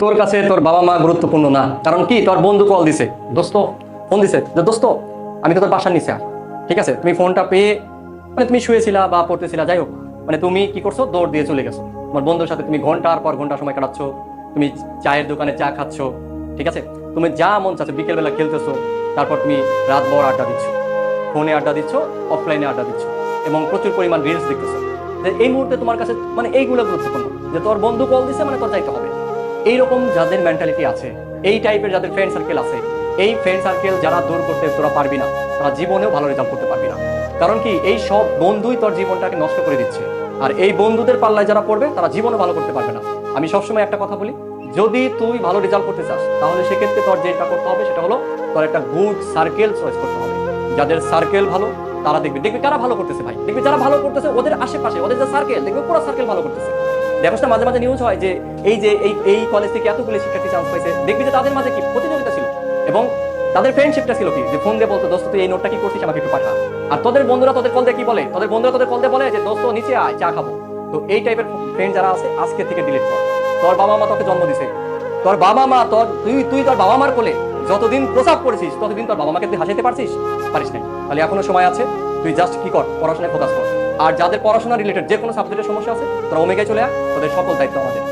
তোর কাছে তোর বাবা মা গুরুত্বপূর্ণ না। কারণ কি, তোর বন্ধু কল দিছে, দোস্ত ফোন দিছে যে দোস্ত আমি তো তোর বাসার নিচে আর, ঠিক আছে, তুমি ফোনটা পেয়ে মানে তুমি শুয়েছিলা বা পড়তেছিলা, যাই হোক, মানে তুমি কি করছো, দৌড় দিয়ে চলে গেছো তোমার বন্ধুর সাথে, তুমি ঘন্টার পর ঘন্টা সময় কাটাচ্ছ, তুমি চায়ের দোকানে চা খাচ্ছ, ঠিক আছে, তুমি যা মন চাচ্ছ, বিকেলবেলা খেলতেছো, তারপর তুমি রাত ভর আড্ডা দিচ্ছ, ফোনে আড্ডা দিচ্ছ, অফলাইনে আড্ডা দিচ্ছ, এবং প্রচুর পরিমাণ রিলস দেখতেছো। যে এই মুহূর্তে তোমার কাছে মানে এইগুলো গুরুত্বপূর্ণ, যে তোর বন্ধু কল দিছে মানে তোর যাইতে হবে। এইরকম যাদের মেন্টালিটি আছে, এই টাইপের যাদের ফ্রেন্ড সার্কেল আছে, এই ফ্রেন্ড সার্কেল যারা দূর করতে তোরা পারবি না, তারা জীবনেও ভালো রেজাল্ট করতে পারবি না। কারণ কি, এই সব বন্ধুই তোর জীবনটাকে নষ্ট করে দিচ্ছে। আর এই বন্ধুদের পাল্লায় যারা পড়বে তারা জীবনে ভালো করতে পারবে না। আমি সবসময় একটা কথা বলি, যদি তুই ভালো রেজাল্ট করতে চাস, তাহলে সেক্ষেত্রে তোর যেটা করতে হবে সেটা হলো তোর একটা গুড সার্কেল চয়েস করতে হবে। যাদের সার্কেল ভালো, তারা দেখবি কারা ভালো করতেছে ভাই, দেখবি যারা ভালো করতেছে ওদের আশেপাশে ওদের যে সার্কেল, দেখবে পুরো সার্কেল ভালো করতেছে। দেখো না, মাঝে মাঝে নিউজ হয় যে এই কলেজ থেকে এতগুলো শিক্ষার্থী চান্স পাইছে, দেখবি যে তাদের মাঝে কি প্রতিযোগিতা ছিল, এবং তাদের ফ্রেন্ডশিপটা ছিল কি, যে ফোন দিয়ে বলতো দোস্ত তুই এই নোটটা কি করছিস আমাকে একটু পাঠা। আর তোদের বন্ধুরা তোদের কল দিয়ে কি বলে, তোদের বন্ধুরা তোদের কল দিয়ে বলে যে দোস্ত নিচে আয় চা খাবো। তো এই টাইপের ফ্রেন্ড যারা আছে আজকে থেকে ডিলিট কর। তোর বাবা মা তোকে জন্ম দিছে, তোর বাবা মা তুই তোর বাবা মার কোলে যতদিন প্রসাব করেছিস ততদিন তোর বাবা মাকে তুই হাসাইতে পারিস না। তাহলে এখনো সময় আছে, তুই জাস্ট কি কর, পড়াশোনায় ফোকাস কর। আর যাদের পড়াশোনা রিলেটেড যে কোনো সাবজেক্টের সমস্যা আছে, তোরা ওমেগায় চলে আয়, তোদের সকল দায়িত্ব আমাদের।